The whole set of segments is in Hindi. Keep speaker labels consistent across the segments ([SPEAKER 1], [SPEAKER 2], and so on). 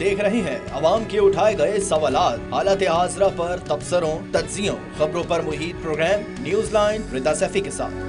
[SPEAKER 1] देख रहे हैं अवाम के उठाए गए सवालात, हालत हाजरा पर तबसरों, तज्जियों, खबरों पर मुहित प्रोग्राम न्यूज लाइन रिदा सैफी के साथ।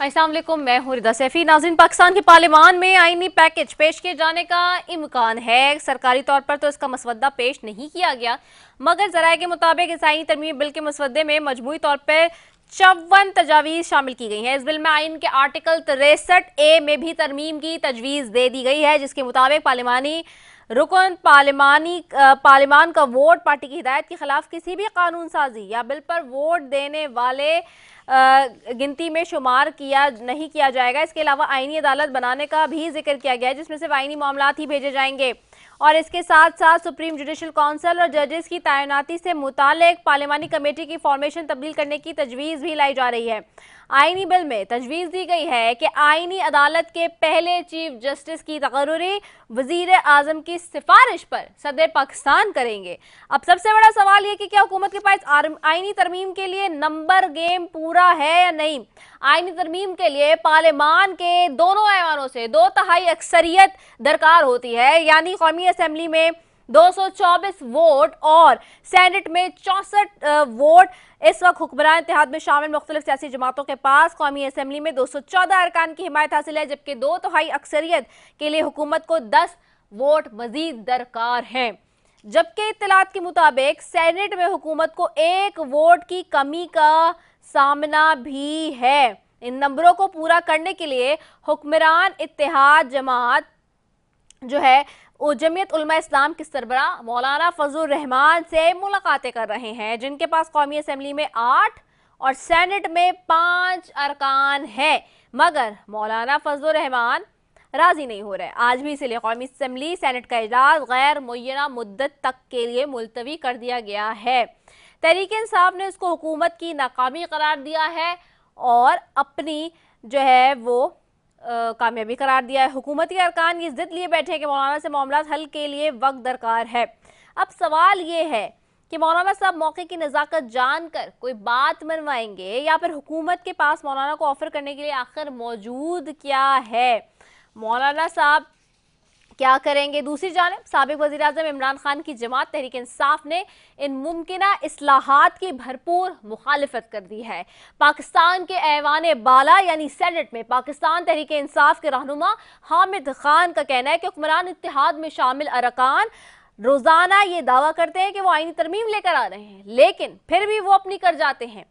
[SPEAKER 2] अस्सलाम वालेकुम, मैं हूं रिदा सैफी। नाज़रीन, पाकिस्तान के पार्लियामान में आईनी पैकेज पेश किए जाने का इम्कान है। सरकारी तौर पर तो इसका मसवदा पेश नहीं किया गया, मगर ज़राए के मुताबिक इस आईनी तरमीम बिल के मसवदे में मजमूई तौर पर 54 तजावीज़ शामिल की गई हैं। इस बिल में आइन के आर्टिकल 63A में भी तरमीम की तजवीज़ दे दी गई है, जिसके मुताबिक पार्लिमानी रुकन पार्लिमान का वोट पार्टी की हिदायत के खिलाफ किसी भी कानून साजी या बिल पर वोट देने वाले गिनती में शुमार नहीं किया जाएगा। इसके अलावा आईनी अदालत बनाने का भी जिक्र किया गया है, जिसमें सिर्फ आईनी मामलात ही भेजे जाएंगे। और इसके साथ साथ सुप्रीम जुडिशल काउंसिल और जजेस की तैनाती से मुतालिक पार्लिमानी कमेटी की फॉर्मेशन तब्दील करने की तजवीज़ भी लाई जा रही है। आईनी बिल में तजवीज़ दी गई है कि आईनी अदालत के पहले चीफ जस्टिस की तकर्री वज़ीर आज़म की सिफारिश पर सदर पाकिस्तान करेंगे। अब सबसे बड़ा सवाल ये कि क्या हुकूमत के पास आईनी तरमीम के लिए नंबर गेम पूरा है या नहीं। आईनी तरमीम के लिए पार्लियामान के दोनों ऐवानों से 2/3 अक्सरियत दरकार होती है, यानी कौमी असम्बली में 224 वोट और सेनेट में 64 वोट। इस वक्त हुक्मरान इत्तेहाद में शामिल मुख्तलिफ सियासी जमातों के पास कौमी असम्बली में 214 अरकान की हिमायत हासिल है, जबकि 2/3 अक्सरियत के लिए हुकूमत को 10 वोट मजीद दरकार हैं। जबकि इत्तलात के मुताबिक सेनेट में हुकूमत को 1 वोट की कमी का सामना भी है। इन नंबरों को पूरा करने के लिए हुक्मरान इत्तेहाद जमात जो है जमीयत उलमा इस्लाम के सरबराह मौलाना फजलुर रहमान से मुलाकातें कर रहे हैं, जिनके पास कौमी असम्बली में 8 और सेनेट में 5 अरकान हैं। मगर मौलाना फजलुर रहमान राजी नहीं हो रहे। आज भी इसलिए कौमी असम्बली सेनेट का इजलास गैर मुय्यना मुद्दत तक के लिए मुलतवी कर दिया गया है। तहरीक इंसाफ ने इसको हुकूमत की नाकामी करार दिया है और अपनी जो है वो कामयाबी करार दिया है। हुकूमती अरकान ये जिद लिए बैठे हैं कि मौलाना से मामला हल के लिए वक्त दरकार है। अब सवाल ये है कि मौलाना साहब मौके की नज़ाकत जानकर कोई बात मनवाएंगे या फिर हुकूमत के पास मौलाना को ऑफर करने के लिए आखिर मौजूद क्या है। मौलाना साहब क्या करेंगे। दूसरी जानिब साबिक वज़ीर आज़म इमरान खान की जमात तहरीक इंसाफ ने इन मुमकिना इस्लाहात की भरपूर मुखालिफत कर दी है। पाकिस्तान के ऐवान बाला यानी सेनेट में पाकिस्तान तहरीक इंसाफ के रहनुमा हामिद खान का कहना है कि हुक्मरान इत्तेहाद में शामिल अरकान रोजाना ये दावा करते हैं कि वो आईनी तरमीम लेकर आ रहे हैं, लेकिन फिर भी वो अपनी कर जाते हैं।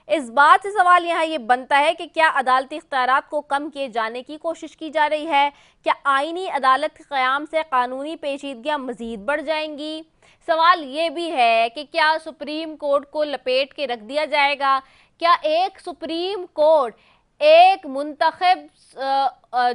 [SPEAKER 2] इस बात से सवाल यहाँ ये बनता है कि क्या अदालती इख्तियारात को कम किए जाने की कोशिश की जा रही है। क्या आईनी अदालत के क़याम से कानूनी पेचीदगियाँ मज़ीद बढ़ जाएंगी। सवाल ये भी है कि क्या सुप्रीम कोर्ट को लपेट के रख दिया जाएगा। क्या एक सुप्रीम कोर्ट एक मुंतखब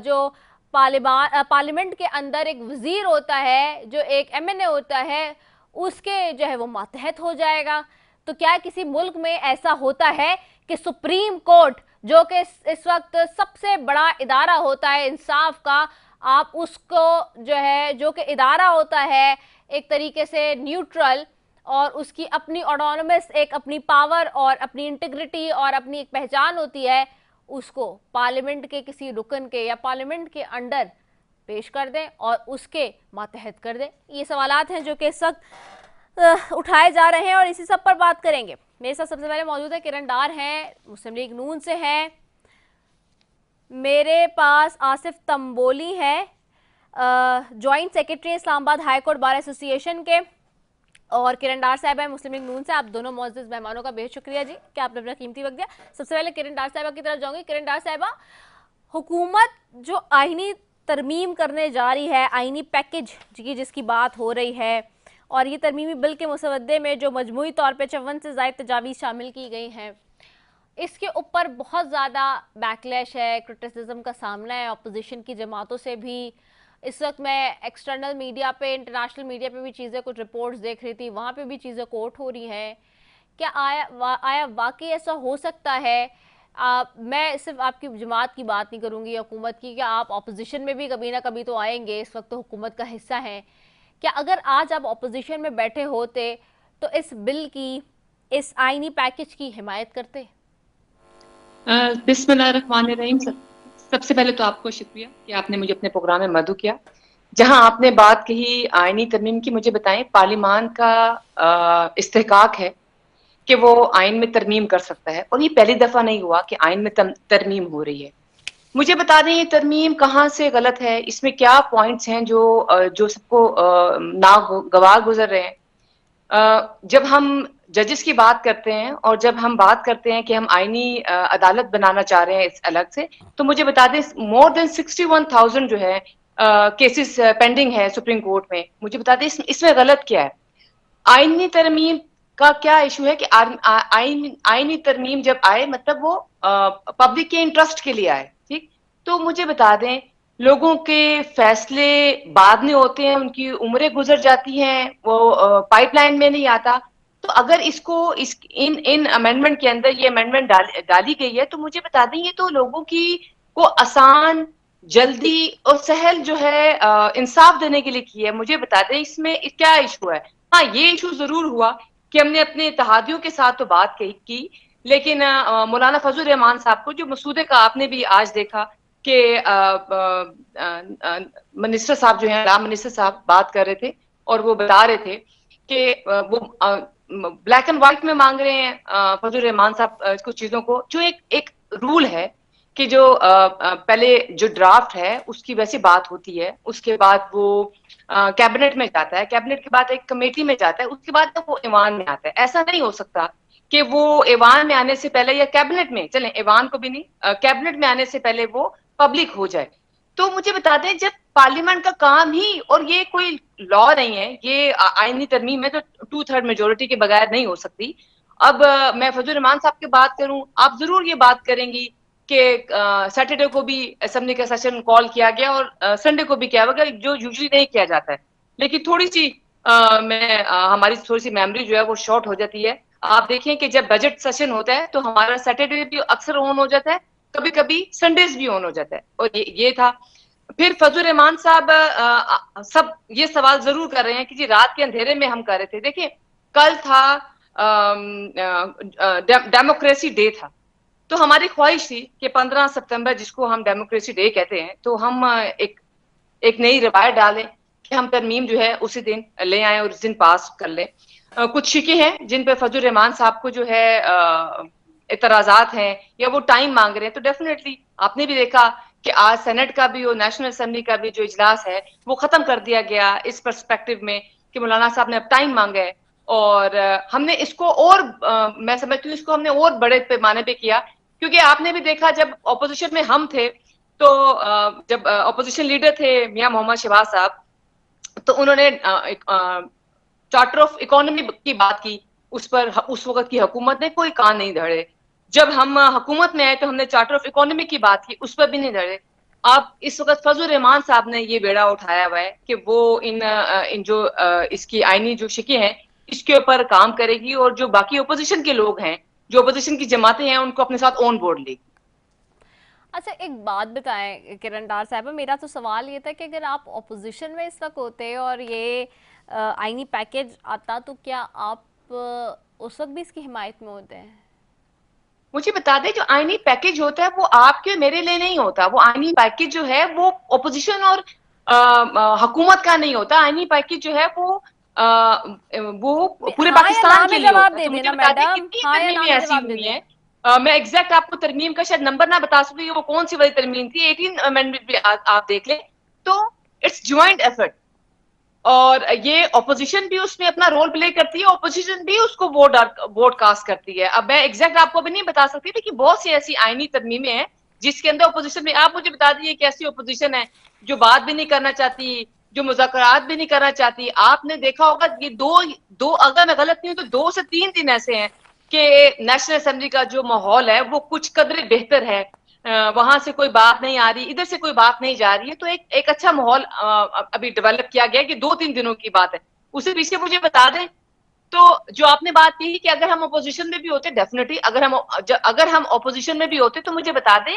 [SPEAKER 2] जो पार्लियामेंट के अंदर एक वज़ीर होता है, जो एक MNA होता है, उसके जो है वो मातहत हो जाएगा। तो क्या किसी मुल्क में ऐसा होता है कि सुप्रीम कोर्ट जो कि इस वक्त सबसे बड़ा इदारा होता है इंसाफ का, आप उसको जो है जो कि इदारा होता है एक तरीके से न्यूट्रल और उसकी अपनी ऑटोनोमस एक अपनी पावर और अपनी इंटीग्रिटी और अपनी एक पहचान होती है, उसको पार्लियामेंट के किसी रुकन के या पार्लियामेंट के अंडर पेश कर दें और उसके मातहत कर दें। ये सवालात हैं जो कि इस वक्त उठाए जा रहे हैं और इसी सब पर बात करेंगे। मेरे साथ सबसे पहले मौजूद है किरण डार हैं, मुस्लिम लीग नून से हैं। मेरे पास आसिफ तंबोली हैं, joint secretary Islamabad high court bar association के, और किरण डार साहब है मुस्लिम लीग नून से। आप दोनों मौजूद मेहमानों का बेहद शुक्रिया जी कि आपने अपना कीमती वक्त दिया। सबसे पहले किरण डार साहबा की तरफ जाऊंगी। किरण डार साहबा, हुकूमत जो आईनी तरमीम करने जा रही है, आईनी पैकेज की जिसकी बात हो रही है, और ये तरमीमी बिल के मुसवदे में जो मजमूई तौर पे 54 से ज़ायद तजावीज़ शामिल की गई हैं, इसके ऊपर बहुत ज़्यादा बैकलैश है, क्रिटिसिज्म का सामना है अपोजिशन की जमातों से भी। इस वक्त मैं एक्सटर्नल मीडिया पे, इंटरनेशनल मीडिया पे भी चीज़ें, कुछ रिपोर्ट्स देख रही थी, वहाँ पे भी चीज़ें कोट हो रही हैं। क्या आया वाकई ऐसा हो सकता है मैं सिर्फ आपकी जमात की बात नहीं करूंगी, हुकूमत की, कि आप ऑपोजिशन में भी कभी ना कभी तो आएंगे, इस वक्त तो हुकूमत का हिस्सा हैं। क्या अगर आज आप ऑपोजिशन में बैठे होते तो इस बिल की, इस आईनी पैकेज की हिमायत करते?
[SPEAKER 3] बिस्मिल्लाहिर्रहमानिर्रहीम। सबसे पहले तो आपको शुक्रिया कि आपने मुझे अपने प्रोग्राम में मदऊ किया। जहां आपने बात कही आईनी तरमीम की, मुझे बताएं, पार्लियामान का इस्तेहकाक है कि वो आइन में तरमीम कर सकता है, और ये पहली दफा नहीं हुआ कि आइन में तरमीम हो रही है। मुझे बता दें ये तरमीम कहाँ से गलत है, इसमें क्या पॉइंट्स हैं जो सबको नागवार गुजर रहे हैं। जब हम जजेस की बात करते हैं और जब हम बात करते हैं कि हम आईनी अदालत बनाना चाह रहे हैं इस अलग से, तो मुझे बता दें मोर देन 61,000 जो है केसेस पेंडिंग है सुप्रीम कोर्ट में। मुझे बता दें इसमें गलत क्या है। आईनी तरमीम का क्या इशू है कि आईनी तरमीम जब आए मतलब वो पब्लिक के इंटरेस्ट के लिए आए, ठीक। तो मुझे बता दें लोगों के फैसले बाद में होते हैं, उनकी उम्रें गुजर जाती हैं, वो पाइपलाइन में नहीं आता। तो अगर इन अमेंडमेंट के अंदर ये अमेंडमेंट डाली गई है, तो मुझे बता दें ये तो लोगों की को आसान, जल्दी और सहल जो है इंसाफ देने के लिए की है। मुझे बता दें इसमें क्या इशू है। हाँ, ये इशू जरूर हुआ कि हमने अपने इत्तेहादियों के साथ तो बात की, लेकिन मौलाना फजल रहमान साहब को, जो मसूदे का आपने भी आज देखा कि मिनिस्टर साहब जो हैं, राम मिनिस्टर साहब बात कर रहे थे और वो बता रहे थे कि वो ब्लैक एंड व्हाइट में मांग रहे हैं फजल रहमान साहब कुछ चीजों को, जो एक रूल है कि जो पहले जो ड्राफ्ट है उसकी वैसी बात होती है, उसके बाद वो कैबिनेट में जाता है, कैबिनेट के बाद एक कमेटी में जाता है, उसके बाद वो ईवान में आता है। ऐसा नहीं हो सकता कि वो ईवान में आने से पहले, या कैबिनेट में, चलें ईवान को भी नहीं, कैबिनेट में आने से पहले वो पब्लिक हो जाए। तो मुझे बता दें जब पार्लियामेंट का काम ही, और ये कोई लॉ नहीं है, ये आईनी तरमीम है, तो 2/3 मेजोरिटी के बगैर नहीं हो सकती। अब मैं फजल रहमान साहब की बात करूं, आप जरूर ये बात करेंगी कि सैटरडे को भी असेंबली का सेशन कॉल किया गया और संडे को भी किया गया, जो यूजुअली नहीं किया जाता है। लेकिन थोड़ी सी हमारी थोड़ी सी मेमोरी जो है वो शॉर्ट हो जाती है। आप देखें कि जब बजट सेशन होता है तो हमारा सैटरडे भी अक्सर ऑन हो जाता है, कभी कभी संडेज भी ऑन हो जाता है, और ये था। फिर फजल रहमान साहब सब ये सवाल जरूर कर रहे हैं कि जी रात के अंधेरे में हम कर रहे थे। देखिए कल था डेमोक्रेसी डे था, तो हमारी ख्वाहिश थी कि 15 सितंबर, जिसको हम डेमोक्रेसी डे कहते हैं, तो हम एक नई रवायत डालें कि हम तरमीम जो है उसी दिन ले आए और उस दिन पास कर लें। कुछ शिके हैं जिन पे फजल रहमान साहब को जो है इतराजात हैं या वो टाइम मांग रहे हैं, तो डेफिनेटली आपने भी देखा कि आज सेनेट का भी और नेशनल असेंबली का भी जो इजलास है वो खत्म कर दिया गया इस पर्सपेक्टिव में कि मौलाना साहब ने अब टाइम मांगा है, और हमने इसको और मैं समझती हूँ इसको हमने और बड़े पैमाने पे किया, क्योंकि आपने भी देखा जब ऑपोजिशन में हम थे, तो जब ऑपोजिशन लीडर थे मियां मोहम्मद शहबाज साहब, तो उन्होंने चार्टर ऑफ इकोनॉमी की बात की, उस पर उस वक्त की हुकूमत ने कोई कान नहीं धरे। जब हम हुकूमत में आए तो हमने चार्टर ऑफ इकोनॉमी की बात की, उस पर भी नहीं धरे। आप इस वक्त फजल रहमान साहब ने ये बेड़ा उठाया हुआ है कि वो इन जो इसकी आईनी जो शिके हैं इसके ऊपर काम करेगी, और जो बाकी ओपोजिशन के लोग हैं, जो ओपोजिशन की जमातें हैं, उनको अपने साथ ऑन बोर्ड लेगी।
[SPEAKER 2] अच्छा, एक बात बताएं किरण डार साहब, मेरा तो सवाल ये था कि अगर आप ऑपोजिशन में इस वक्त होते और ये आईनी पैकेज आता, तो क्या आप उस वक्त भी इसकी हिमायत में होते हैं?
[SPEAKER 3] मुझे बता दें जो आईनी पैकेज होता है वो आपके मेरे लिए नहीं होता। वो आईनी पैकेज जो है वो ओपोजिशन और हुकूमत का नहीं होता। आईनी पैकेज जो है वो पूरे
[SPEAKER 2] हाँ या ना
[SPEAKER 3] पाकिस्तान के
[SPEAKER 2] में
[SPEAKER 3] लिए
[SPEAKER 2] जवाब
[SPEAKER 3] होता है।
[SPEAKER 2] दे
[SPEAKER 3] तो मुझे
[SPEAKER 2] देना
[SPEAKER 3] बता दें
[SPEAKER 2] मैडम,
[SPEAKER 3] कितनी
[SPEAKER 2] हाँ या ना
[SPEAKER 3] तरमीमें
[SPEAKER 2] में
[SPEAKER 3] ऐसी
[SPEAKER 2] जवाब दे
[SPEAKER 3] हुई
[SPEAKER 2] दें।
[SPEAKER 3] हैं। मैं एग्जैक्ट आपको तरमीम का शायद नंबर ना बता सकती, वो कौन सी वाली तरमीम थी, 18 अमेंडमेंट भी आप देख लें। तो इट्स ज्वाइंट एफर्ट, और ये ऑपोजिशन भी उसमें अपना रोल प्ले करती है, ऑपोजिशन भी उसको वोट कास्ट करती है। अब मैं एग्जैक्ट आपको भी नहीं बता सकती, लेकिन बहुत सी ऐसी आईनी तरमीमें हैं जिसके अंदर ऑपोजिशन में, आप मुझे बता दीजिए कैसी ऑपोजिशन है जो बात भी नहीं करना चाहती, जो मुज़ाकरात भी नहीं करना चाहती। आपने देखा होगा ये दो अगर मैं गलत नहीं हूं तो 2 से 3 दिन ऐसे हैं कि नेशनल असेंबली का जो माहौल है वो कुछ कदरे बेहतर है, वहां से कोई बात नहीं आ रही, इधर से कोई बात नहीं जा रही है। तो एक अच्छा माहौल अभी डेवलप किया गया कि 2-3 दिनों की बात है। उससे पीछे मुझे बता दें तो जो आपने बात कही कि अगर हम अपोजिशन में भी होते, डेफिनेटली अगर हम अपोजिशन में भी होते तो मुझे बता दें,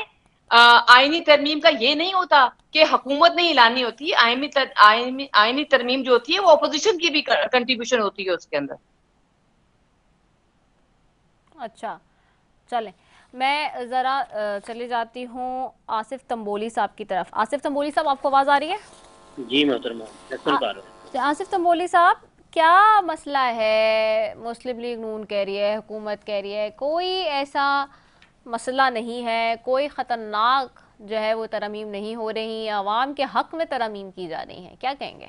[SPEAKER 3] आईनी तरमीम का ये नहीं होता कि हुकूमत नहीं लानी होती, आईनी तरमीम जो होती है वो अपोजिशन की भी कंट्रीब्यूशन होती है उसके अंदर।
[SPEAKER 2] अच्छा, चलें, मैं ज़रा चली जाती हूँ आसिफ तंबोली साहब की तरफ। आसिफ तंबोली साहब, आपको आवाज़ आ रही है?
[SPEAKER 4] जी मोहतरमा, सुन पा रहा हूँ।
[SPEAKER 2] आसिफ तंबोली साहब, क्या मसला है? मुस्लिम लीग नून कह रही है, हुकूमत कह रही है, कोई ऐसा मसला नहीं है, कोई ख़तरनाक जो है वो तरमीम नहीं हो रही, आवाम के हक़ में तरमीम की जा रही हैं, क्या कहेंगे?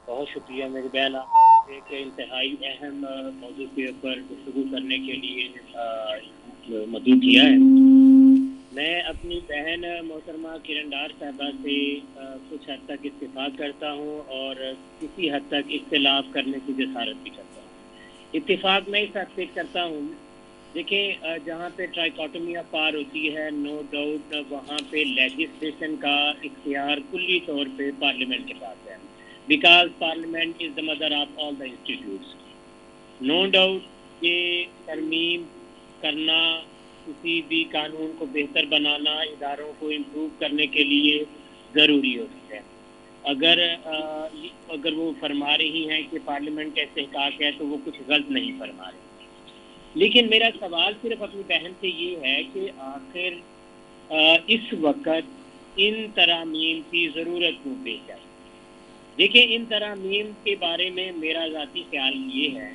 [SPEAKER 4] बहुत शुक्रिया मेरी बहन, आप एक इंतहाई अहम मौजू के ऊपर गुफ्तगू करने के लिए मदऊ किया है। मैं अपनी बहन मोहतरमा किरण डार साहबा से कुछ हद तक इत्तेफाक करता हूँ और किसी हद तक इख्तिलाफ करने की जसारत भी करता हूँ। इत्तेफाक मैं इस हद से करता हूँ, देखिए जहाँ पे ट्राइकोटमी ऑफ पावर होती है, नो डाउट वहाँ पे लेजिस्लेशन का इख्तियार कुल्ली तौर पे पार्लियामेंट के पास है, because parliament is the mother of all the institutes. No doubt ये तरमीम करना, किसी भी कानून को बेहतर बनाना, इदारों को इम्प्रूव करने के लिए ज़रूरी होती है। अगर वो फरमा रही हैं कि पार्लियामेंट का इस्तेहकाक है तो वो कुछ गलत नहीं फरमा रही। लेकिन मेरा सवाल सिर्फ अपनी बहन से ये है कि आखिर इस वक्त इन तरामीम की ज़रूरत क्यों पेश आई? देखिए, इन तरामीम के बारे में मेरा ज़ाती ख्याल ये है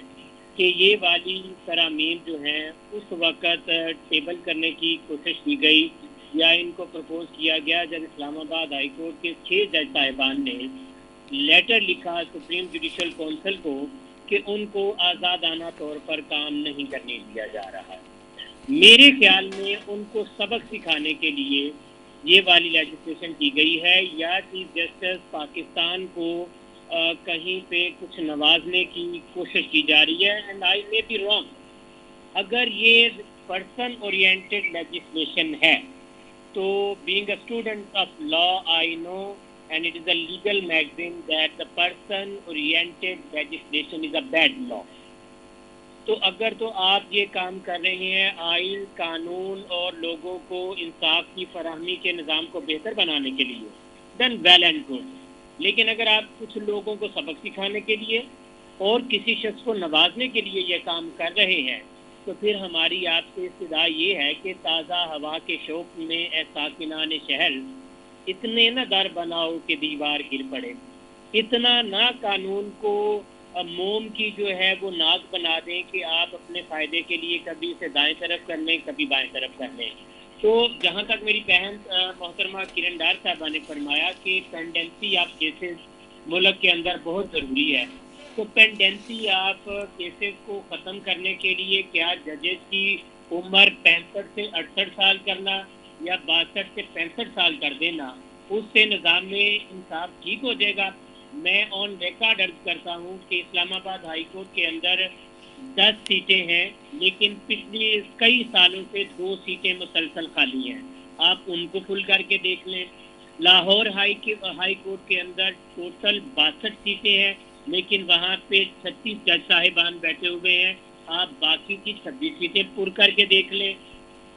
[SPEAKER 4] कि ये वाली तरामीम जो हैं उस वक़्त टेबल करने की कोशिश की गई या इनको प्रपोज किया गया जब इस्लामाबाद हाई कोर्ट के 6 जज साहिबान ने लेटर लिखा सुप्रीम जुडिशल काउंसिल को कि उनको आज़ादाना तौर पर काम नहीं करने दिया जा रहा है। मेरे ख्याल में उनको सबक सिखाने के लिए ये वाली लेजिस्लेशन की गई है, या चीफ जस्टिस पाकिस्तान को कहीं पे कुछ नवाजने की कोशिश की जा रही है। And I may be wrong. अगर ये पर्सन ओरिएंटेड लेजिस्लेशन है तो being a student of law I know and it is a legal magazine that the person oriented legislation is a bad law. तो अगर तो आप ये काम कर रहे हैं आइन, कानून और लोगों को इंसाफ की फराहमी के निज़ाम को बेहतर बनाने के लिए, then well and good. लेकिन अगर आप कुछ लोगों को सबक सिखाने के लिए और किसी शख्स को नवाजने के लिए ये काम कर रहे हैं, तो फिर हमारी आपसे इस्तदा ये है कि ताज़ा हवा के शौक में ए साकिनाने शहर इतने न दर बनाओ कि दीवार गिर पड़े, इतना ना कानून को मोम की जो है वो नाक बना दें कि आप अपने फ़ायदे के लिए कभी इसे दाएं तरफ कर लें, कभी बाएं तरफ कर लें। तो जहाँ तक मेरी बहन मोहतरमा किरण डार साहबा ने फरमाया कि पेंडेंसी ऑफ केसेस मुल्क के अंदर बहुत ज़रूरी है, तो पेंडेंसी ऑफ केसेस को ख़त्म करने के लिए क्या जजेस की उम्र 65 से 68 साल करना या 62 से 65 साल कर देना, उससे निज़ाम में इंसाफ ठीक हो जाएगा? मैं ऑन रिकॉर्ड अर्ज करता हूँ कि इस्लामाबाद हाई कोर्ट के अंदर 10 सीटें हैं, लेकिन पिछले कई सालों से 2 सीटें मुसलसल खाली हैं। आप उनको फुल करके देख लें। लाहौर हाई कोर्ट के अंदर टोटल 62 सीटें हैं, लेकिन वहाँ पे 36 जज साहिबान बैठे हुए हैं। आप बाकी की 26 सीटें पुर करके देख लें।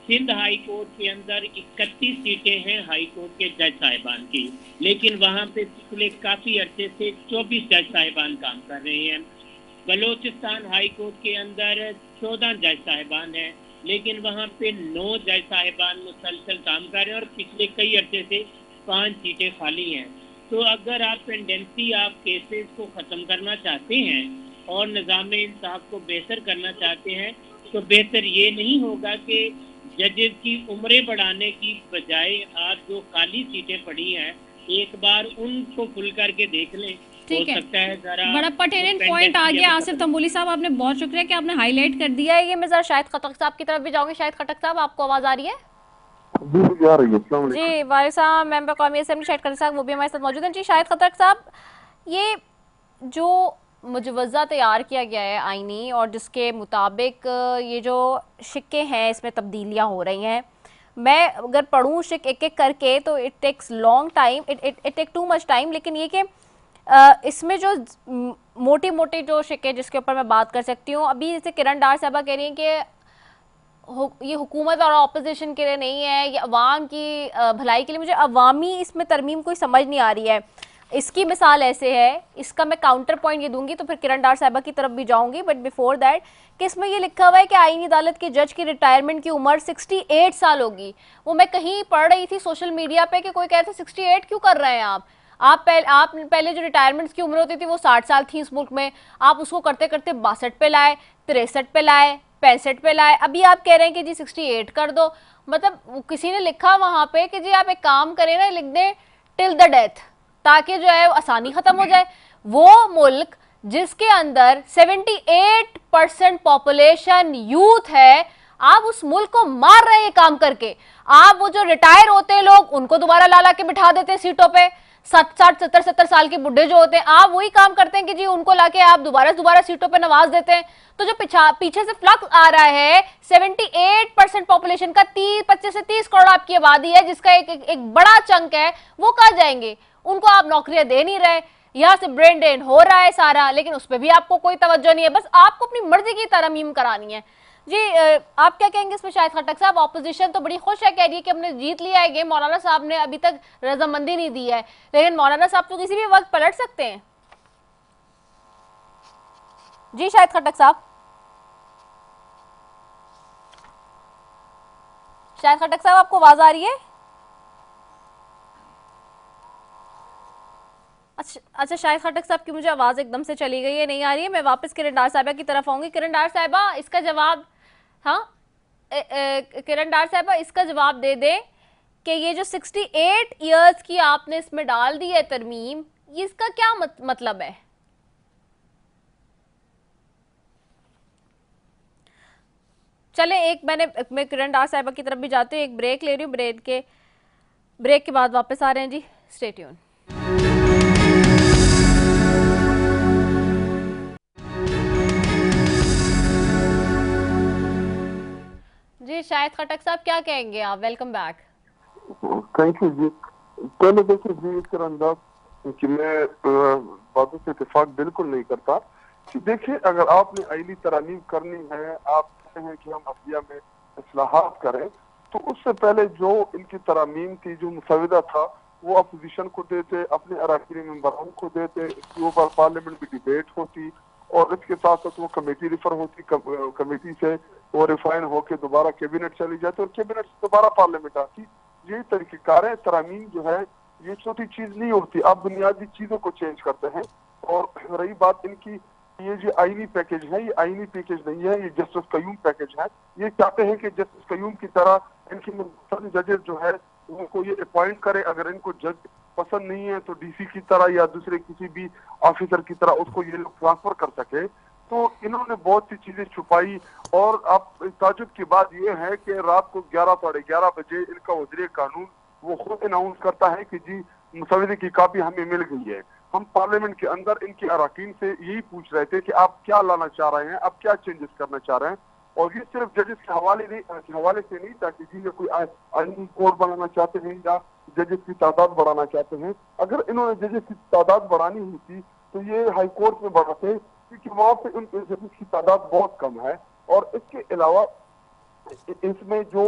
[SPEAKER 4] सिंध हाई कोर्ट के अंदर 31 सीटें हैं हाई कोर्ट के जज साहिबान की, लेकिन वहाँ पे पिछले काफ़ी अरसे से 24 जज साहिबान काम कर रहे हैं। बलोचिस्तान हाई कोर्ट के अंदर 14 जज साहिबान हैं, लेकिन वहाँ पे 9 जज साहिबान मुसलसल काम कर रहे हैं और पिछले कई अरसे से 5 सीटें खाली हैं। तो अगर आप पेंडेंसी ऑफ केसेस को ख़त्म करना चाहते हैं और निज़ाम इंसाफ को बेहतर करना चाहते हैं, तो बेहतर ये नहीं होगा कि जजेस की उम्रें बढ़ाने की बजाय आप जो खाली सीटें पड़ी हैं एक बार उनको खुल करके देख लें।
[SPEAKER 2] ठीक है,
[SPEAKER 4] सकता है जरा
[SPEAKER 2] बड़ा पर्टिनेंट पॉइंट आ गया आसिफ तंबोली साहब, आपने बहुत शुक्रिया कि आपने हाईलाइट कर दिया है। ये मैं जरा शाहिद खटक साहब की तरफ भी जाऊंगी। शाहिद खटक साहब, आपको आवाज आ रही है?
[SPEAKER 5] जी आ रही है। अस्सलाम वालेकुम।
[SPEAKER 2] जी, वारिसा मेंबर कौमी असेंबली शाहिद खटक साहब वो भी हमारे साथ मौजूद हैं। जी शाहिद खटक साहब, ये जो मुजवज़ा तैयार किया गया है आईनी और जिसके मुताबिक ये जो शिक्के हैं इसमें तब्दीलियाँ हो रही हैं, मैं अगर पढ़ूँ शिक एक एक करके तो it takes long time, it take too much time. लेकिन ये कि इसमें जो मोटी मोटी जो शिके जिसके ऊपर मैं बात कर सकती हूँ, अभी जैसे किरण डार साहबा कह रही हैं कि ये हुकूमत और ऑपोजिशन के लिए नहीं है, ये अवाम की भलाई के लिए। मुझे अवामी इसमें तरमीम कोई समझ नहीं आ रही है। इसकी मिसाल ऐसे है, इसका मैं काउंटर पॉइंट ये दूंगी तो फिर किरण डार साहबा की तरफ भी जाऊंगी, बट बिफोर दैट कि इसमें ये लिखा हुआ है कि आईनी अदालत के जज की रिटायरमेंट की उम्र 68 साल होगी। वो मैं कहीं पढ़ रही थी सोशल मीडिया पे कि कोई कहता है 68 क्यों कर रहे हैं आप पहले जो रिटायरमेंट की उम्र होती थी वो 60 साल थी इस मुल्क में, आप उसको करते करते 62 पे लाए, 63 पे लाए, 65 पे लाए, अभी आप कह रहे हैं कि जी 68 कर दो। मतलब किसी ने लिखा वहां पे कि जी आप एक काम करें ना, लिख दें टिल द डेथ, ताकि जो है आसानी खत्म हो जाए। वो मुल्क जिसके अंदर 78% पॉपुलेशन यूथ है, आप उस मुल्क को मार रहे हैं काम करके। आप वो जो रिटायर होते हैं लोग उनको दोबारा ला के बिठा देते हैं सीटों पे, 60 70 साल के बुढ़े जो होते हैं, आप वही काम करते हैं कि जी उनको लाके आप दोबारा सीटों पे नवाज देते हैं। तो जो पीछे से फ्लक्स आ रहा है 78% पॉपुलेशन का, 25 से 30 करोड़ आपकी आबादी है जिसका एक बड़ा चंक है, वो कहाँ जाएंगे? उनको आप नौकरियां दे नहीं रहे, यहाँ से ब्रेन ड्रेन हो रहा है सारा, लेकिन उस पर भी आपको कोई तवज्जो नहीं है, बस आपको अपनी मर्जी की तरमीम करानी है। जी आप क्या कहेंगे इसमें? शाहिद खट्टक साहब, ऑपोजिशन तो बड़ी खुश है, कह रही है कि हमने जीत लिया है गेम, मौलाना साहब ने अभी तक रजामंदी नहीं दी है, लेकिन मौलाना साहब तो किसी भी वक्त पलट सकते हैं। जी शाहिद खट्टक साहब, शाहिद खट्टक साहब आपको आवाज आ रही है? अच्छा शाहिद खट्टक साहब की मुझे आवाज एकदम से चली गई है, नहीं आ रही है। मैं वापस किरण डार साहिबा की तरफ आऊंगी। किरण डार साहिबा इसका जवाब, हाँ किरण डार साहिबा इसका जवाब दे दें कि ये जो 68 इयर्स की आपने इसमें डाल दी है तरमीम, इसका क्या मतलब है? चले मैं किरण डार साहिबा की तरफ भी जाती हूँ, एक ब्रेक ले रही हूँ, ब्रेक के बाद वापस आ रहे हैं जी, स्टे ट्यून। जी शाहिद खट्टक साहब क्या कहेंगे आप? Welcome back.
[SPEAKER 5] थैंक यू जी। पहले देखिए जी, इस तरह अंदाज कि मैं बातों से इत्तेफाक बिल्कुल नहीं करता कि देखिए, अगर आपने आईनी तरमीम करनी है, आप कहते हैं कि हम अदलिया में इस्लाहात करें, तो उससे पहले जो इनकी तरमीम थी, जो मुसविदा था, वो अपोजिशन को देते, अपने अराकीन मेंबरान को देते, इसके ऊपर पार्लियामेंट में डिबेट होती और इसके साथ साथ वो कमेटी रिफर होती, कमेटी से वो रिफाइन होकर दोबारा कैबिनेट चली जाती और कैबिनेट से दोबारा पार्लियामेंट आती। ये तरीक़ेकार है। तरमीम जो है ये छोटी चीज नहीं होती, आप बुनियादी चीजों को चेंज करते हैं। और रही बात इनकी, ये जो आईनी पैकेज है, ये आईनी पैकेज नहीं है, ये जस्टिस कयूम पैकेज है। ये चाहते हैं कि जस्टिस कयूम की तरह इनकी जजेस जो है उनको ये अपॉइंट करे, अगर इनको जज पसंद नहीं है तो डीसी की तरह या दूसरे किसी भी ऑफिसर की तरह उसको ये लोग ट्रांसफर कर सके। तो इन्होंने बहुत सी चीजें छुपाई। और अब ताजुब की बात यह है कि रात को 11 साढ़े 11 बजे इनका वज़ीर कानून वो खुद अनाउंस करता है कि जी मुसविदे की कापी हमें मिल गई है। हम पार्लियामेंट के अंदर इनके अराकीन से यही पूछ रहे थे कि आप क्या लाना चाह रहे हैं, आप क्या चेंजेस करना चाह रहे हैं। और ये सिर्फ जजेस के हवाले से नहीं, ताकि जी कोई आईनी कोर्ट बनाना चाहते हैं या जजेस की तादाद बढ़ाना चाहते हैं। अगर इन्होंने जजेस की तादाद बढ़ानी होती तो ये हाई कोर्ट में बढ़ाते, क्योंकि वहां पे उन जजेस की तादाद बहुत कम है। और इसके अलावा इसमें जो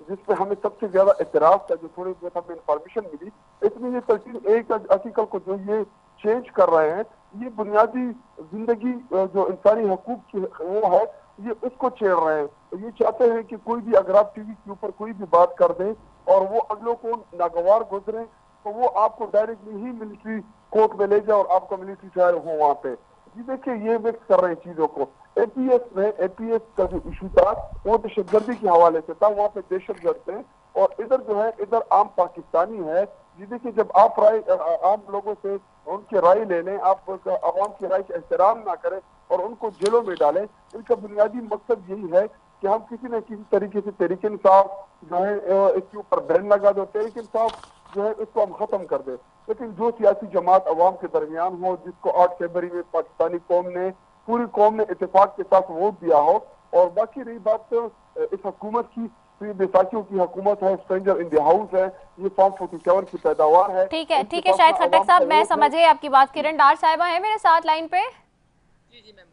[SPEAKER 5] जिसपे हमें सबसे ज्यादा एतराज था, जो थोड़ी बहुत हमें इंफॉर्मेशन मिली, इसमें ये 13A आर्टिकल को जो ये चेंज कर रहे हैं, ये बुनियादी जिंदगी जो इंसानी हकूक की वो है, ये उसको छेड़ रहे हैं। तो ये चाहते हैं कि कोई भी, अगर आप टीवी के ऊपर कोई भी बात कर दें और वो अगलों को नागवार गुजरे, तो वो आपको डायरेक्टली ही मिलिट्री कोर्ट में ले जाए और आपका मिलिट्री ट्रायल हो वहाँ पे। जी देखिए, ये मिक्स कर रहे हैं चीजों को। एपीएस का जो इशू था वो दहशतगर्दी के हवाले से था, वहाँ पे दहशतगर्द थे। और इधर जो है, इधर आम पाकिस्तानी है। जी देखिए, जब आप आम लोगों से उनकी राय ले लें, आप आवाम की राय का एहतराम ना करें और उनको जेलों में डालें, इनका बुनियादी मकसद यही है कि हम किसी न किसी तरीके से तहरीक इंसाफ जो है इसके ऊपर बैन लगा दो, तहरीक इंसाफ जो है इसको हम खत्म कर दे। लेकिन जो सियासी जमात अवाम के दरमियान हो, जिसको 8 फरवरी में पाकिस्तानी पूरी कौम ने इत्तेफाक के साथ वोट दिया हो, और बाकी रही बात तो इस हुकूमत की तो ये बैसाखियों की हुकूमत है, स्ट्रेंजर इन द हाउस है, ये फॉर्म 47 की पैदावार है।
[SPEAKER 2] ठीक है शाहिद खट्टक साहब, मैं समझ गई आपकी बात। किरण डार साहिबा है मेरे साथ लाइन पे।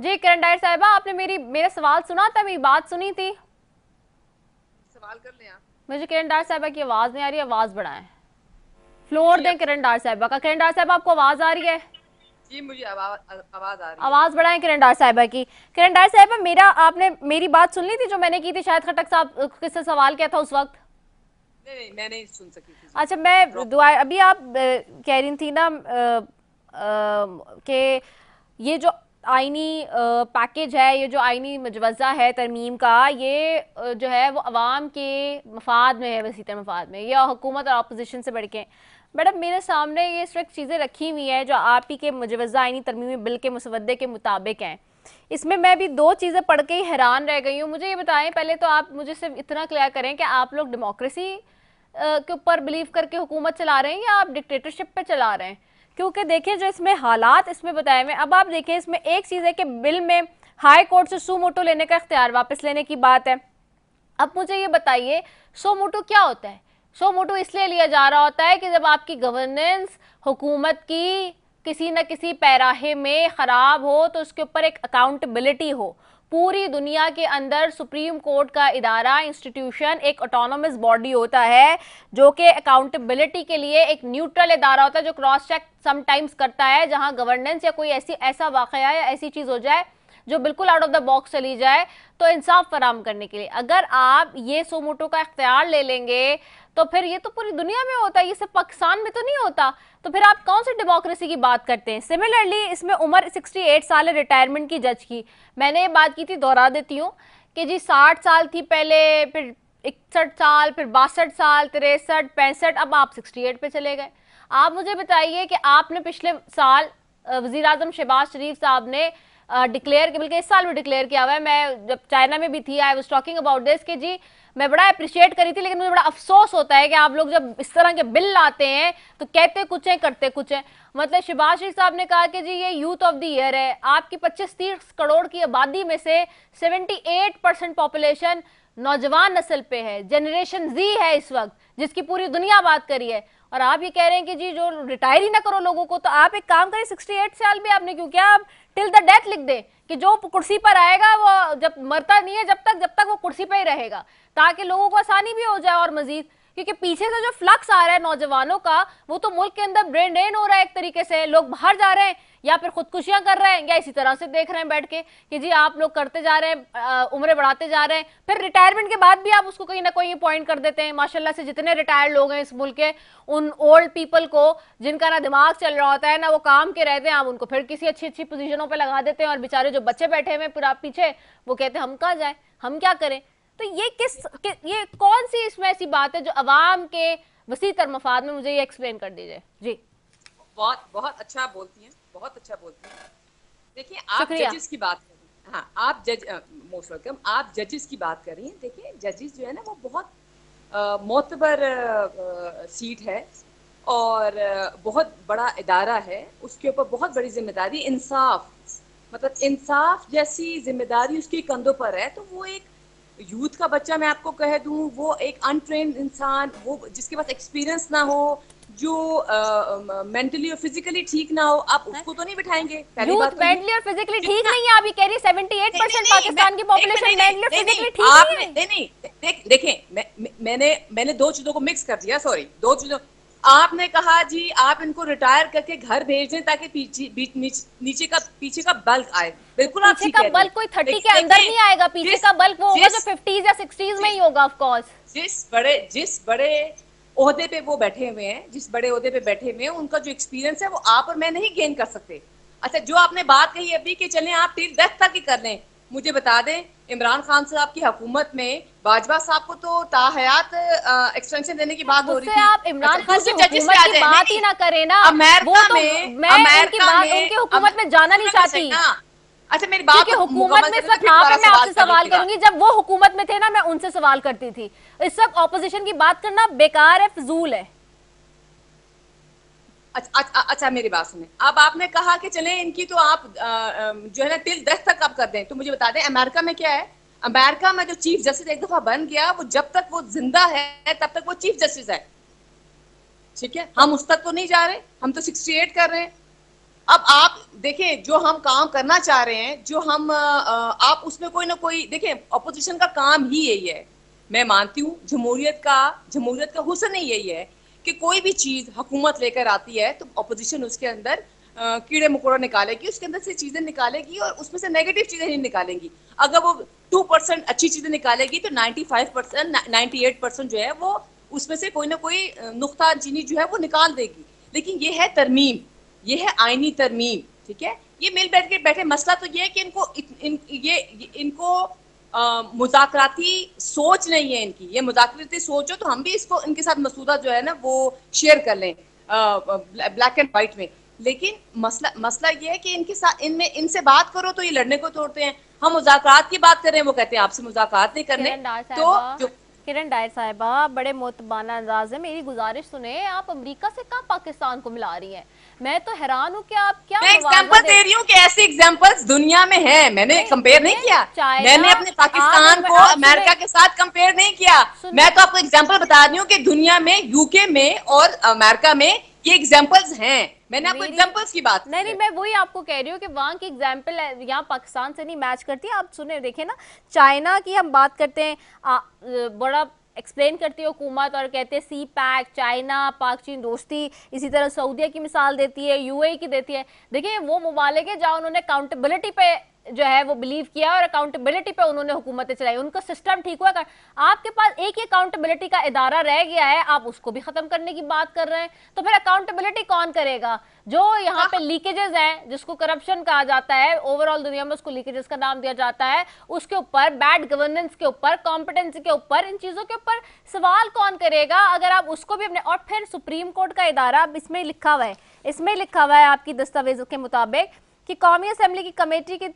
[SPEAKER 2] जी किरण डार साहिबा, आपने मेरा सवाल सुना था, मेरी बात सुनी थी?
[SPEAKER 6] सवाल कर लें आप।
[SPEAKER 2] मुझे किरण डार साहिबा की आवाज नहीं आ रही, आवाज बढ़ाएं, फ्लोर दें किरण डार साहिबा का। किरण डार साहिबा, आपको आवाज आ रही है?
[SPEAKER 6] जी मुझे आवाज आ रही है।
[SPEAKER 2] आवाज बढ़ाएं किरण डार साहिबा की। किरण डार साहिबा, आपने मेरी बात सुन ली थी जो मैंने की थी? शाहिद खट्टक साहब किससे सवाल किया था उस वक्त?
[SPEAKER 6] नहीं मैं नहीं सुन सकी थी।
[SPEAKER 2] अच्छा, मैं दुआ, अभी आप कह रही थी ना कि ये जो आईनी पैकेज है, ये जो आईनी मुजवज़ा है तरमीम का, ये जो है वो अवाम के मफाद में है, वसीतर मफाद में, या हुकूमत और अपोजिशन से बढ़ के। मैडम, मेरे सामने ये सिर्फ चीज़ें रखी हुई हैं जो आप ही के मुजवज़ा आईनी तरमीमी बिल के मुसवदे के मुताबिक हैं। इसमें मैं भी दो चीज़ें पढ़ के ही हैरान रह गई हूँ। मुझे ये बताएं, पहले तो आप मुझे सिर्फ इतना क्लियर करें कि आप लोग डेमोक्रेसी के ऊपर बिलीव करके हुकूमत चला रहे हैं या आप डिक्टेटरशिप पे चला रहे हैं? क्योंकि देखिए जो इसमें हालात इसमें बताए हुए, अब आप देखें इसमें एक चीज़ है कि बिल में हाई कोर्ट से सू मोटो लेने का इख्तियार वापस लेने की बात है। अब मुझे ये बताइए, सो मोटो क्या होता है? सो मोटो इसलिए लिया जा रहा होता है कि जब आपकी गवर्नेंस हुकूमत की किसी न किसी पैराहे में ख़राब हो तो उसके ऊपर एक अकाउंटेबिलिटी हो। पूरी दुनिया के अंदर सुप्रीम कोर्ट का इदारा, इंस्टीट्यूशन एक ऑटोनोमस बॉडी होता है जो कि अकाउंटेबिलिटी के लिए एक न्यूट्रल इदारा होता है जो क्रॉस चेक समटाइम्स करता है, जहां गवर्नेंस या कोई ऐसा वाक़या या ऐसी चीज़ हो जाए जो बिल्कुल आउट ऑफ द बॉक्स चली जाए तो इंसाफ फराम करने के लिए अगर आप ये सो मोटो का इख्तियार ले लेंगे तो फिर ये तो पूरी दुनिया में होता है, ये सिर्फ पाकिस्तान में तो नहीं होता। तो फिर आप कौन सी डेमोक्रेसी की बात करते हैं? सिमिलरली इसमें उम्र 68 साल है रिटायरमेंट की जज की। मैंने ये बात की थी, दोहरा देती हूँ कि जी 60 साल थी पहले, फिर 61 साल, फिर 62 साल, 63, 65, अब आप 68 पे चले गए। आप मुझे बताइए कि आपने पिछले साल वज़ीर आज़म शहबाज शरीफ साहब ने डिक्लेयर, बल्कि इस साल भी डिक्लेयर किया हुआ है, मैं जब चाइना में भी थी I was talking about this, कि जी मैं बड़ा अप्रिशिएट करी थी, लेकिन मुझे बड़ा अफसोस होता है कि आप लोग जब इस तरह के बिल लाते हैं तो कहते कुछ है करते कुछ है। मतलब शहबाज शरीफ साहब ने कहा कि जी ये यूथ ऑफ द ईयर है, आपकी 25-30 करोड़ की आबादी में से 78% पॉपुलेशन नौजवान नस्ल पे है, जनरेशन जी है इस वक्त, जिसकी पूरी दुनिया बात करी है, और आप ये कह रहे हैं कि जी जो रिटायर ही ना करो लोगों को। तो आप एक काम करें, 68 साल भी आपने क्यों किया, आप टिल द डेथ लिख दें कि जो कुर्सी पर आएगा वो जब मरता नहीं है जब तक वो कुर्सी पर ही रहेगा, ताकि लोगों को आसानी भी हो जाए। और मजीद क्योंकि पीछे से जो फ्लक्स आ रहा है नौजवानों का, वो तो मुल्क के अंदर ब्रेन ड्रेन हो रहा है एक तरीके से, लोग बाहर जा रहे हैं या फिर खुदकुशियां कर रहे हैं या इसी तरह से देख रहे हैं बैठ के कि जी आप लोग करते जा रहे हैं, उम्रें बढ़ाते जा रहे हैं, फिर रिटायरमेंट के बाद भी आप उसको कहीं ना कहीं पॉइंट कर देते हैं। माशाल्लाह से जितने रिटायर्ड लोग हैं इस मुल्क के, उन ओल्ड पीपल को जिनका ना दिमाग चल रहा होता है ना वो काम के रहते हैं, आप उनको फिर किसी अच्छी अच्छी पोजीशनों पर लगा देते हैं, और बेचारे जो बच्चे बैठे हुए पूरा पीछे वो कहते हैं हम कहाँ जाए, हम क्या करें। तो ये कौन सी इसमें ऐसी बात है जो अवाम के वसीतर मफाद में, मुझे ये एक्सप्लेन कर दीजिए। जी
[SPEAKER 6] बहुत अच्छा बोलती हैं, बहुत अच्छा बोलती हैं। देखिए आप जजेस की बात कर रही हैं, हाँ आप जज, मोस्ट वेलकम, आप जजेस की बात कर रही हैं। देखिए जजेस जो है ना वो बहुत मोतबर सीट है और बहुत बड़ा इदारा है, उसके ऊपर बहुत बड़ी जिम्मेदारी, इंसाफ मतलब इंसाफ जैसी जिम्मेदारी उसके कंधों पर है। तो वो एक यूथ का बच्चा, मैं आपको कह दूं, वो एक अनट्रेन्ड इंसान, वो जिसके पास एक्सपीरियंस ना हो, जो मेंटली और फिजिकली ठीक ना हो, आप उसको तो नहीं बिठाएंगे। पहली बात तो
[SPEAKER 2] मेंटली और फिजिकली ठीक नहीं है, आप ये कह रही 78% पाकिस्तान की पॉपुलेशन मेंटली और फिजिकली ठीक नहीं है।
[SPEAKER 6] देखें मैंने दो चीजों को मिक्स कर दिया, सॉरी, दो चीजों। आपने कहा जी आप इनको रिटायर करके घर भेज दें ताकि पीछे का बल्क आए, बिल्कुल आप
[SPEAKER 2] पीछे का बल्क कोई 30 के अंदर नहीं आएगा, पीछे का बल्क वो होगा जो 50s या 60s में ही होगा। ऑफ कोर्स
[SPEAKER 6] जिस बड़े ओहदे पे वो बैठे हुए हैं, जिस बड़े ओहदे पे बैठे हुए हैं, उनका जो एक्सपीरियंस है वो आप और मैं नहीं गेन कर सकते। अच्छा, जो आपने बात कही अभी कि चलें आप टिल डेथ तक ही कर लें, मुझे बता दें इमरान खान साहब की हुकूमत में बाजवा साहब को तो ताहयात एक्सटेंशन देने की बात हो रही थी।
[SPEAKER 2] आप इमरान खान की हुकूमत की बात ही ना करें ना,
[SPEAKER 6] अमेरिका
[SPEAKER 2] में मैं उनकी हुकूमत में जाना नहीं चाहती।
[SPEAKER 6] अच्छा मेरी बात,
[SPEAKER 2] हुकूमत में इस वक्त यहाँ पे मैं आपसे सवाल करूंगी, जब वो हुकूमत में थे ना मैं उनसे सवाल करती थी। इस वक्त ऑपोजिशन की बात करना बेकार है, फजूल है।
[SPEAKER 6] अच्छा मेरी बात सुने, अब आपने कहा कि चले इनकी तो आप जो है ना टिल डेथ तक आप कर दें, तो मुझे बता दें अमेरिका में क्या है, अमेरिका में जो चीफ जस्टिस एक दफा बन गया, वो जब तक वो जिंदा है तब तक वो चीफ जस्टिस है, ठीक है। हम उस तक तो नहीं जा रहे, हम तो 68 कर रहे हैं। अब आप देखें, जो हम काम करना चाह रहे हैं, जो हम आप उसमें कोई ना कोई देखें, अपोजिशन का काम ही यही है। मैं मानती हूँ जमहूरियत का हुस्न ही यही है कि कोई भी चीज हुकूमत लेकर आती है तो अपोजिशन उसके अंदर कीड़े मकोड़ा निकालेगी, उसके अंदर से चीजें निकालेगी और उसमें से नेगेटिव चीजें नहीं निकालेंगी। अगर वो 2% अच्छी चीजें निकालेगी तो 95% 98% जो है वो उसमें से कोई ना कोई नुक्ता चीनी जो है वो निकाल देगी। लेकिन ये है तरमीम, ये है आईनी तरमीम, ठीक है। ये मिल बैठे मसला तो ये है कि इनको मुज़ाकराती सोच नहीं है इनकी। ये मुज़ाकराती सोच हो तो हम भी इसको इनके साथ मसूदा जो है ना वो शेयर कर लें ब्लैक एंड व्हाइट में। लेकिन मसला ये है कि इनके साथ इनसे बात करो तो ये लड़ने को तोड़ते हैं। हम मुज़ाकरात की बात कर रहे हैं, वो कहते हैं आपसे मुज़ाकरात नहीं करने। तो
[SPEAKER 2] किरण डायर साहिबा, बड़े मोतबाना अंदाज है, मेरी गुजारिश सुने, आप अमेरिका से कहाँ पाकिस्तान को मिला रही हैं? मैं तो हैरान हूँ कि आप क्या
[SPEAKER 6] एग्जांपल दे रही हूँ कि ऐसे एग्जांपल्स दुनिया में हैं। मैंने कंपेयर नहीं किया, मैंने अपने पाकिस्तान को अमेरिका के साथ कंपेयर नहीं किया। मैं तो आपको एग्जांपल बता रही हूँ कि दुनिया में, यूके में और अमेरिका में ये एग्जांपल्स हैं। मैंने आपको एग्जांपल्स की बात
[SPEAKER 2] नहीं, मैं वही आपको कह रही हूँ कि वहाँ की एग्जांपल यहाँ पाकिस्तान से नहीं मैच करती। आप सुने, देखें ना, चाइना की हम बात करते हैं, बड़ा एक्सप्लेन करती है हुकूमत और कहते हैं सी पैक, चाइना पाक चीन दोस्ती, इसी तरह सऊदीया की मिसाल देती है, यूएई की देती है। देखिए वो मुमालिक है जहाँ उन्होंने अकाउंटेबिलिटी पे जो है वो बिलीव किया और अकाउंटेबिलिटी पे उन्होंने हुकूमतें चलाई, उनका सिस्टम ठीक हुआ। आपके पास एक ही अकाउंटेबिलिटी का इदारा रह गया है, आप उसको भी खत्म करने की बात कर रहे हैं, तो फिर अकाउंटेबिलिटी कौन करेगा? जो यहाँ पे लीकेजेस हैं, जिसको करप्शन कहा जाता है, ओवरऑल दुनिया में उसको लीकेजेस का नाम दिया जाता है, उसके ऊपर, बैड गवर्नेंस के ऊपर, कॉम्पिटेंसी के ऊपर, इन चीजों के ऊपर सवाल कौन करेगा? अगर आप उसको भी अपने, और फिर सुप्रीम कोर्ट का इदारा, अब इसमें लिखा हुआ है, आपकी दस्तावेजों के मुताबिक कि कौमी असेंबली की कमेटी के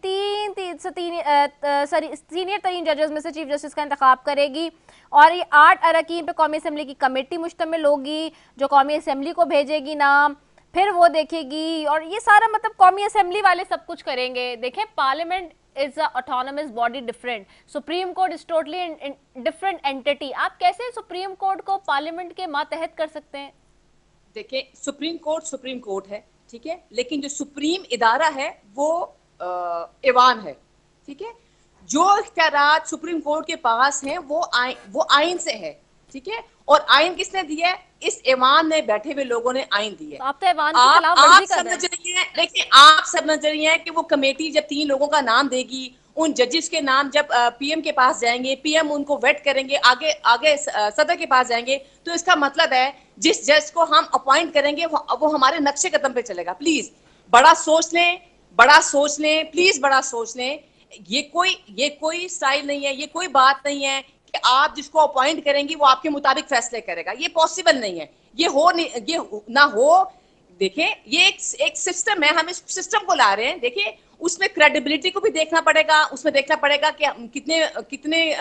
[SPEAKER 2] सीनियर तरीन जजेस में से चीफ जस्टिस का इंतखाब करेगी और ये 8 अरकान पे कौमी असेंबली की कमेटी मुश्तमिल होगी जो कौमी असेंबली को भेजेगी नाम, फिर वो देखेगी, और ये सारा मतलब कौमी असेंबली वाले सब कुछ करेंगे। देखें, parliament is a autonomous body different, supreme court is totally different entity. आप कैसे सुप्रीम कोर्ट को पार्लियामेंट के मातहत कर सकते हैं?
[SPEAKER 6] देखिए, सुप्रीम कोर्ट है, ठीक है, लेकिन जो सुप्रीम इदारा है वो ऐवान है, ठीक है। जो इख्तियारात सुप्रीम कोर्ट के पास हैं वो आइन से है, ठीक है। और आइन किसने दिया है? इस ऐवान में बैठे हुए लोगों ने आइन दी है।
[SPEAKER 2] तो आप तो ऐवान की खिलाफवर्जी कर रहे हैं।
[SPEAKER 6] समझ रही हैं, देखिए आप समझ रही हैं कि वो कमेटी जब 3 लोगों का नाम देगी, उन जजेस के नाम जब पीएम के पास जाएंगे, पीएम उनको वेट करेंगे, आगे सदर के पास जाएंगे, तो इसका मतलब है जिस जज को हम अपॉइंट करेंगे वो हमारे नक्शे कदम पे चलेगा। प्लीज बड़ा सोच लें, प्लीज बड़ा सोच लें। ये कोई स्टाइल नहीं है, ये कोई बात नहीं है कि आप जिसको अपॉइंट करेंगी वो आपके मुताबिक फैसले करेगा। ये पॉसिबल नहीं है, ये ना हो। देखें, ये एक सिस्टम है, हम इस सिस्टम को ला रहे हैं। देखिए, उसमें क्रेडिबिलिटी को भी देखना पड़ेगा, उसमें देखना पड़ेगा कि कितने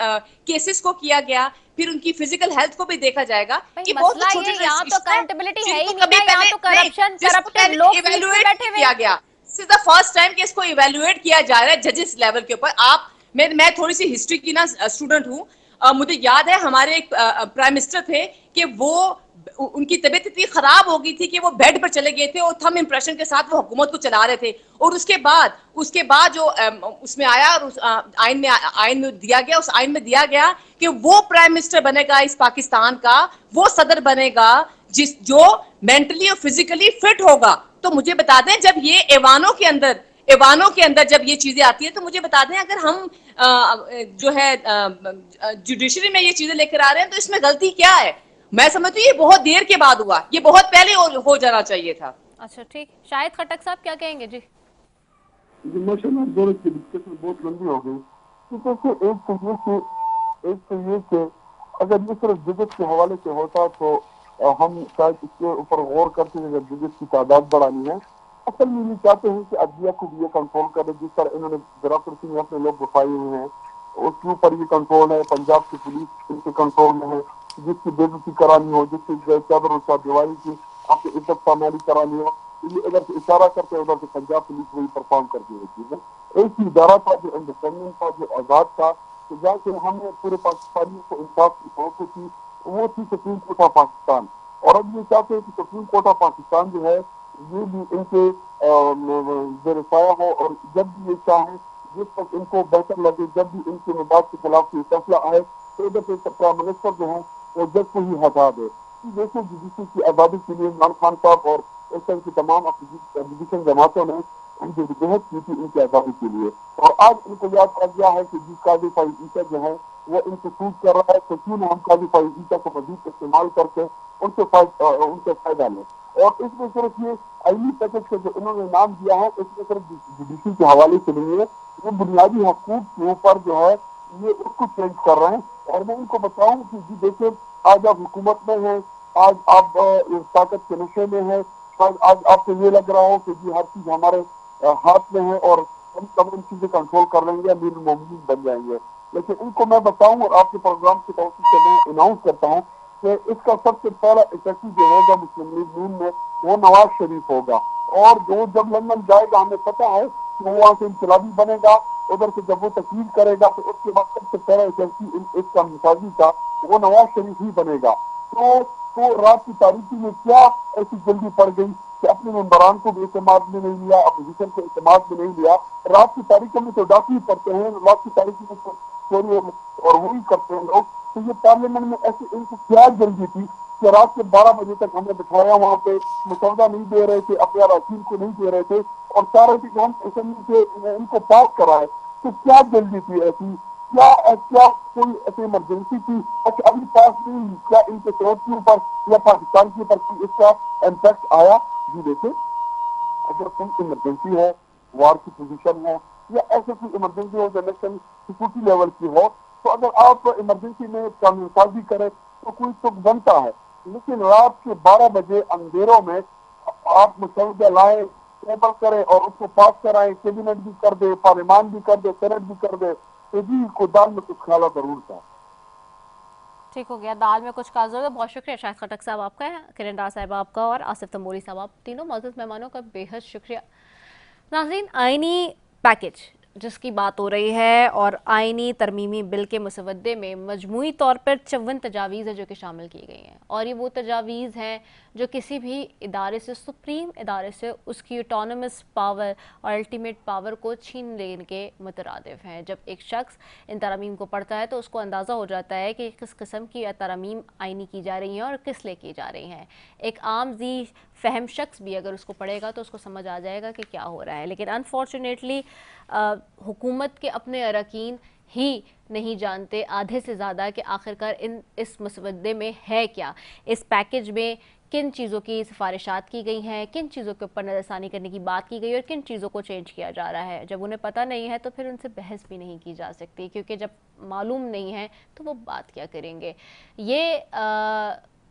[SPEAKER 6] केसेस को किया गया, फिर उनकी फिजिकल हेल्थ को भी देखा जाएगा।
[SPEAKER 2] कि बहुत छोटे यहाँ तो अकाउंटेबिलिटी है ही नहीं, यहाँ तो करप्शन करप्टेड लोग
[SPEAKER 6] किया गया। This is the first time कि इसको इवैल्यूएट किया जा रहा है जजेस लेवल के ऊपर। मैं थोड़ी सी हिस्ट्री की ना स्टूडेंट हूँ। मुझे याद है हमारे एक प्राइम मिनिस्टर थे कि वो उनकी तबीयत इतनी खराब हो गई थी कि वो बेड पर चले गए थे और थम इंप्रेशन के साथ वो हुकूमत को चला रहे थे। और उसके बाद जो उसमें आया और उस आइन में दिया गया, उस आइन में दिया गया कि वो प्राइम मिनिस्टर बनेगा इस पाकिस्तान का, वो सदर बनेगा जो मेंटली और फिजिकली फिट होगा। तो मुझे बता दें, जब ये ऐवानों के अंदर जब ये चीजें आती है, तो मुझे बता दें, अगर हम जो है जुडिशरी में ये चीजें लेकर आ रहे हैं तो इसमें गलती क्या है? मैं समझती हूँ ये बहुत देर के बाद हुआ, ये बहुत पहले हो जाना चाहिए था।
[SPEAKER 2] अच्छा, ठीक। शाहिद खटक साहब क्या कहेंगे? जी
[SPEAKER 5] माशाल्लाह, दोनों की डिस्कशन बहुत लंबी हो गई। एक तो ये कि अगर ये सिर्फ जजेस के हवाले से होता तो हम शायद इसके ऊपर गौर करते हैं। अगर जजेस की तादाद बढ़ानी है, असल में ये चाहते हैं कि अदलिया को भी ये कंट्रोल करे, जिस तरह इन्होंने ब्यूरोक्रेसी में अपने लोग घुसाए हुए हैं, उसके ऊपर ये कंट्रोल है। पंजाब की पुलिस इनके कंट्रोल में है, जिसकी बेइज्जती करानी हो, जिसकी चादर और चारदीवारी की आपकी इज्जत पामाली करानी हो, ये इधर से इशारा करते हैं, उधर से पंजाब पुलिस वही परफॉर्म करती होती है। एक ही इदारा था जो इंडिपेंडेंट था, जो आजाद था, कि जहाँ हमें पूरे पाकिस्तानियों को इंसाफ की तवक्को थी, वो थी सुप्रीम कोर्ट ऑफ पाकिस्तान। और अब ये चाहते हैं कि सुप्रीम कोर्ट ऑफ पाकिस्तान जो है ये भी इनके वेरीफाया हो, और जब भी ये चाहें, जिस तक इनको बेहतर लगे, जब भी इनके मदाद के खिलाफ कोई फैसला आए तो इधर से प्राइम मिनिस्टर जो है वो जज को ही हटा दे। देखिए जुडिशरी की आज़ादी के लिए इमरान खान साहब और इस तरह की तमाम अपोजिशन जमातों ने उनकी जदोजहद की थी इनकी आज़ादी के लिए, और आज इनको याद आ गया है कि जी काजी फाइज ईसा जो है वो इनको सूट कर रहा है, तो क्यों ना हम काजी फाइज ईसा को मजीद इस्तेमाल करके उनसे फायदा लें। और इसमें सिर्फ ये आईनी पैकेज का जो इन्होंने नाम दिया है, इसमें सिर्फ जुडिशरी के हवाले से नहीं है, वो बुनियादी हकूक के ऊपर जो है ये उसको चेंज कर रहे हैं। और मैं इनको बताऊं कि जी देखिए, आज आप हुकूमत में हैं, आज आप ताकत के नशे में हैं, शायद आज आपको ये लग रहा हो कि जी हर चीज हमारे हाथ में है और हम तमाम चीजें कंट्रोल कर लेंगे, अमीर मोमिन बन जाएंगे। लेकिन इनको मैं बताऊं और आपके प्रोग्राम की तरफ से मैं अनाउंस करता हूँ कि इसका सबसे पहला इफेक्टिव जो होगा मुस्लिम लीग नून में वो नवाज शरीफ होगा। और जो जब लंदन जाएगा, हमें पता है कि वो वहाँ से इंकलाबी बनेगा, उधर से जब वो तकलीफ करेगा तो उसके बाद सबसे पहला इफेक्टिव इसका मिसाजी का वो नवाज शरीफ ही बनेगा। तो रात की तारीखी में क्या ऐसी जल्दी पड़ गई कि अपने मेंबरान को भी इस्तेमाल में नहीं लिया, अपोजिशन को इस्तेमाल में नहीं लिया। रात की तारीखों में तो डाकू ही पड़ते हैं, रात की तारीखी में तो चोरी और वही करते हैं लोग। तो ये पार्लियामेंट में ऐसे इनको क्या जल्दी थी कि रात के 12 बजे तक हमें बिठाया, वहाँ पे मसौदा नहीं दे रहे थे, अपने अराकीन को नहीं दे रहे थे और चाह रहे थे कि हम असेंबली से इनको पास कराए। तो क्या जल्दी थी ऐसी, क्या कोई ऐसी इमरजेंसी थी? अच्छा अभी पास नहीं, क्या इनके चौथ के ऊपर या पाकिस्तान के ऊपर इसका इम्पैक्ट आया? जी देखिए, अगर कोई इमरजेंसी है, वार की पोजीशन है या ऐसे कोई इमरजेंसी हो जो नेशनल सिक्योरिटी लेवल की हो, तो अगर आप इमरजेंसी में कानून साजी करें तो कोई सुख बनता है। लेकिन रात के 12 बजे अंधेरों में आप मसौदा लाए, टेबल करें और उसको पास कराएं, कैबिनेट भी कर दे, पार्लियामान भी कर दे, सेनेट भी कर दे, तो जी को दाल में कुछ खाला जरूर था।
[SPEAKER 2] ठीक हो गया, दाल में कुछ काला जरूर। बहुत शुक्रिया शाहिद खटक साहब आपका, किरण डार साहब आपका और आसिफ तंबोली साहब, आप तीनों मौजूद मेहमानों का बेहद शुक्रिया। नाज़रीन, आईनी पैकेज जिसकी बात हो रही है और आईनी तरमीमी बिल के मसवदे में मजमूई तौर पर 54 तजावीज़ है जो कि शामिल की गई हैं, और ये वो तजावीज़ हैं जो किसी भी इदारे से, सुप्रीम इदारे से उसकी ऑटोनमस पावर और अल्टीमेट पावर को छीन लेने के मुतरादिफ हैं। जब एक शख्स इन तरमीम को पढ़ता है तो उसको अंदाज़ा हो जाता है कि किस किस्म की तरमीम आईनी की जा रही हैं और किस लिए की जा रही हैं। एक आम जी फहम शख्स भी अगर उसको पढ़ेगा तो उसको समझ आ जाएगा कि क्या हो रहा है। लेकिन अनफॉर्चुनेटली हुकूमत के अपने अरकान ही नहीं जानते आधे से ज़्यादा कि आखिरकार इस मसवदे में है क्या, इस पैकेज में किन चीज़ों की सिफारिशात की गई हैं, किन चीज़ों के ऊपर नज़रसानी करने की बात की गई और किन चीज़ों को चेंज किया जा रहा है। जब उन्हें पता नहीं है तो फिर उनसे बहस भी नहीं की जा सकती, क्योंकि जब मालूम नहीं है तो वो बात क्या करेंगे। ये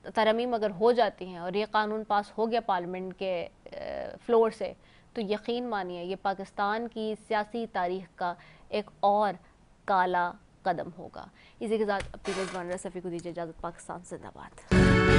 [SPEAKER 2] तरमीम अगर हो जाती हैं और ये कानून पास हो गया पार्लियामेंट के फ्लोर से, तो यकीन मानिए ये पाकिस्तान की सियासी तारीख का एक और काला कदम होगा। इसी के साथ अपनी मेज़बान रसफ़ी को दीजिए इजाज़त। पाकिस्तान जिंदाबाद।